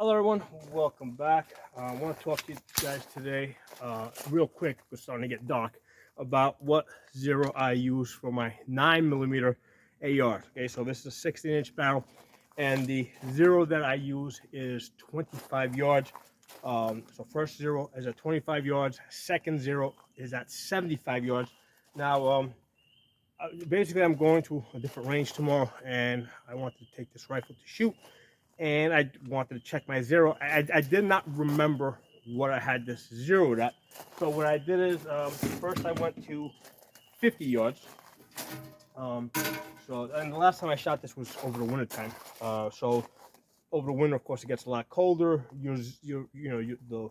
Hello everyone, welcome back. I want to talk to you guys today, real quick, we're starting to get dark, about what zero I use for my 9mm AR. Okay, so this is a 16-inch barrel, and the zero that I use is 25 yards. So first zero is at 25 yards, second zero is at 75 yards. Now, basically, I'm going to a different range tomorrow, and I want to take this rifle to shoot, and I wanted to check my zero. I did not remember what I had this zeroed at. So what I did is, first I went to 50 yards. Um, and the last time I shot this was over the winter time. So over the winter, of course, it gets a lot colder. The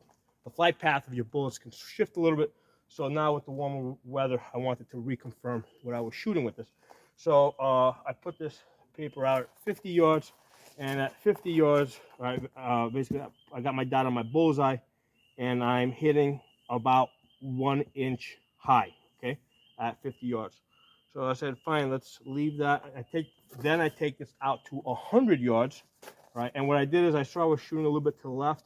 flight path of your bullets can shift a little bit. So now with the warmer weather, I wanted to reconfirm what I was shooting with this. So I put this paper out at 50 yards, and at 50 yards, basically I got my dot on my bullseye, and I'm hitting about 1 inch high, okay, at 50 yards. So I said, fine, let's leave that. Then I take this out to 100 yards, right? And what I did is I saw I was shooting a little bit to the left,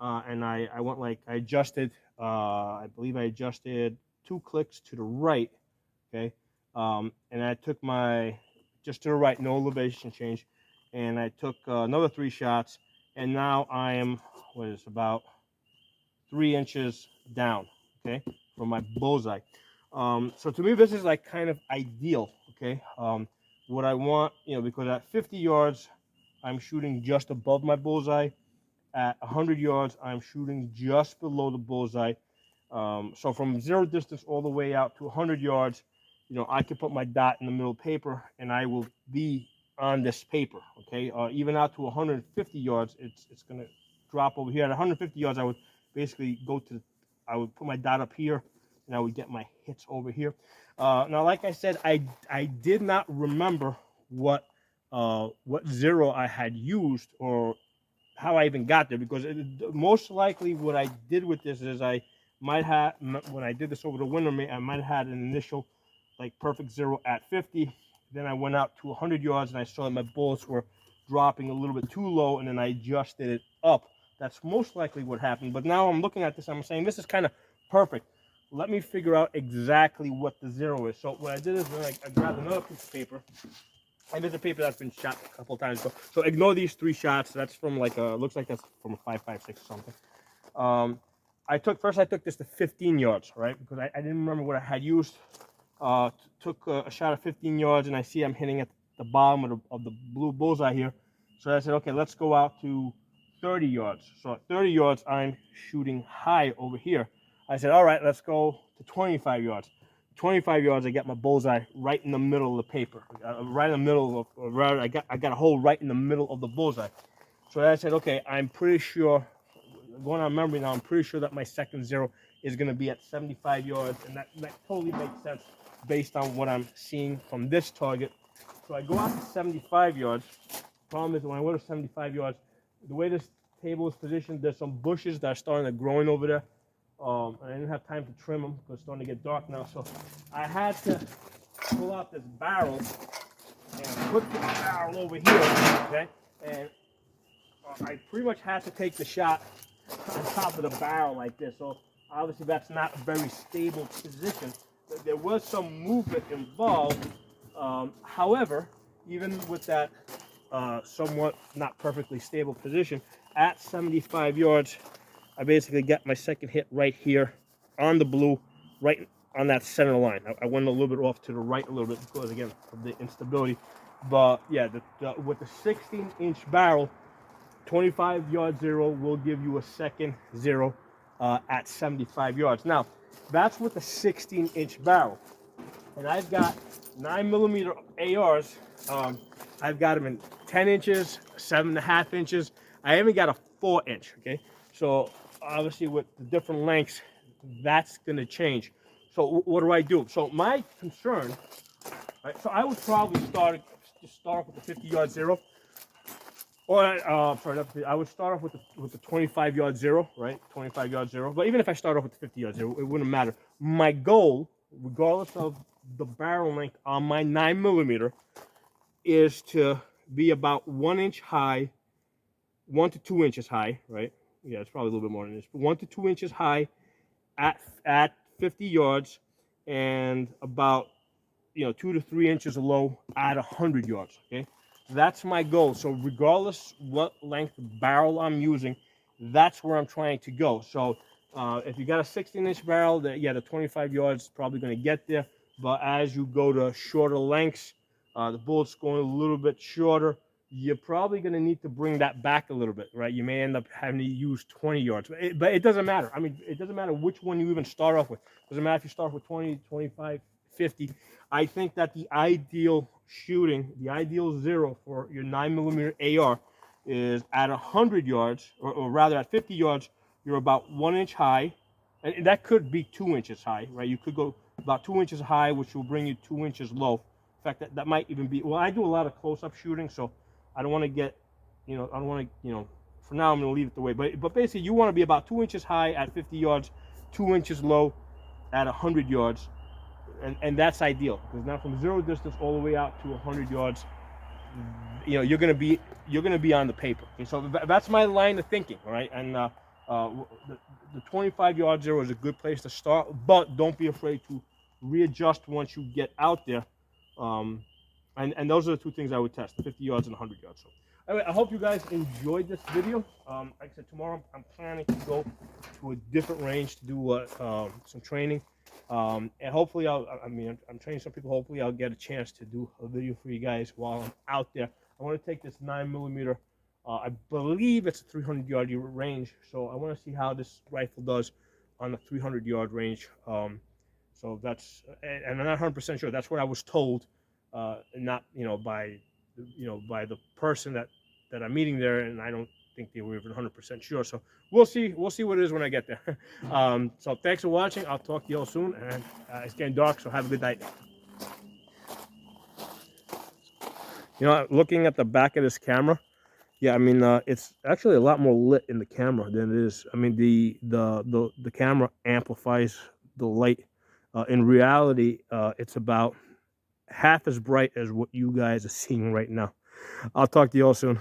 and I went like I adjusted. I believe I adjusted 2 clicks to the right, okay. And I took my just to the right, no elevation change, and I took another 3 shots, and now I am about 3 inches down, okay, from my bullseye. So to me, this is like kind of ideal, okay. What I want, because at 50 yards, I'm shooting just above my bullseye. At 100 yards, I'm shooting just below the bullseye. So from zero distance all the way out to 100 yards, I can put my dot in the middle of paper, and I will be on this paper, okay. Even out to 150 yards, it's gonna drop over here. At 150 yards, I would basically I would put my dot up here, and I would get my hits over here. Now, like I said, I did not remember what zero I had used, or how I even got there, because most likely what I did with this is I might have, when I did this over the winter, I might have had an initial like perfect zero at 50. Then I went out to 100 yards, and I saw that my bullets were dropping a little bit too low, and then I adjusted it up. That's most likely what happened. But now I'm looking at this, I'm saying this is kind of perfect. Let me figure out exactly what the zero is. So what I did is I grabbed another piece of paper. And there's a paper that's been shot a couple of times. So ignore these 3 shots. That's from looks like that's from a 5.56 or something. I took this to 15 yards, right? Because I didn't remember what I had used. Took a shot at 15 yards, and I see I'm hitting at the bottom of the blue bullseye here. So I said, okay, let's go out to 30 yards. So at 30 yards, I'm shooting high over here. I said, all right, let's go to 25 yards. 25 yards, I got my bullseye right in the middle of the paper, right in the middle of, I got a hole right in the middle of the bullseye. So I said, okay, I'm pretty sure, going on memory now, I'm pretty sure that my second zero is going to be at 75 yards, and that totally makes sense based on what I'm seeing from this target. So I go out to 75 yards. Problem is, when I go to 75 yards, the way this table is positioned, there's some bushes that are starting to grow in over there. I didn't have time to trim them because it's starting to get dark now. So I had to pull out this barrel and put the barrel over here, okay? And I pretty much had to take the shot on top of the barrel like this. So obviously that's not a very stable position. There was some movement involved. However, even with that somewhat not perfectly stable position, at 75 yards, I basically got my second hit right here on the blue, right on that center line. I went a little bit off to the right a little bit because, again, of the instability. But yeah, with the 16-inch barrel, 25 yard zero will give you a second zero at 75 yards. Now, that's with a 16-inch barrel. And I've got 9mm ARs. I've got them in 10 inches, 7.5 inches. I even got a 4-inch, okay? So obviously with the different lengths, that's gonna change. So what do? So my concern, right, so I would probably start off with the 50 yard zero. Or I would start off with the 25 yard zero, right? 25 yard zero. But even if I start off with the 50 yard zero, it wouldn't matter. My goal, regardless of the barrel length on my 9mm, is to be about 1 inch high 1 to 2 inches high, right? Yeah, it's probably a little bit more than this, but 1 to 2 inches high at 50 yards, and about 2 to 3 inches low at 100 yards. Okay, that's my goal. So regardless what length barrel I'm using, that's where I'm trying to go. So if you got a 16-inch barrel, the 25 yards is probably going to get there. But as you go to shorter lengths, the bullet's going a little bit shorter, you're probably going to need to bring that back a little bit, right? You may end up having to use 20 yards, but it doesn't matter. I mean, it doesn't matter which one you even start off with. It doesn't matter if you start with 20, 25, 50. I think that the ideal shooting, the ideal zero for your 9mm AR is at 100 yards, or rather at 50 yards, you're about 1 inch high, and that could be 2 inches high, right? You could go about 2 inches high, which will bring you 2 inches low. In fact, that might even be, well, I do a lot of close-up shooting, so I don't want to get, I don't want to, for now I'm going to leave it the way. But basically, you want to be about 2 inches high at 50 yards, 2 inches low at 100 yards. And that's ideal, because now from zero distance all the way out to 100 yards, you're gonna be on the paper. Okay, so that's my line of thinking, all right? And the 25-yard zero is a good place to start, but don't be afraid to readjust once you get out there. And those are the two things I would test: 50 yards and 100 yards. So anyway, I hope you guys enjoyed this video. Like I said, tomorrow I'm planning to go to a different range to do some training. And hopefully I'm training some people. Hopefully I'll get a chance to do a video for you guys while I'm out there. I want to take this 9mm. I believe it's a 300-yard range, so I want to see how this rifle does on the 300-yard range. So that's, and I'm not 100% sure. That's what I was told, not by the person that I'm meeting there, and I don't think they were even 100% sure. So we'll see what it is when I get there. So thanks for watching. I'll talk to you all soon, and it's getting dark, so have a good night. Looking at the back of this camera, yeah, I mean, it's actually a lot more lit in the camera than it is. I mean, the camera amplifies the light. In reality, it's about half as bright as what you guys are seeing right now. I'll talk to you all soon.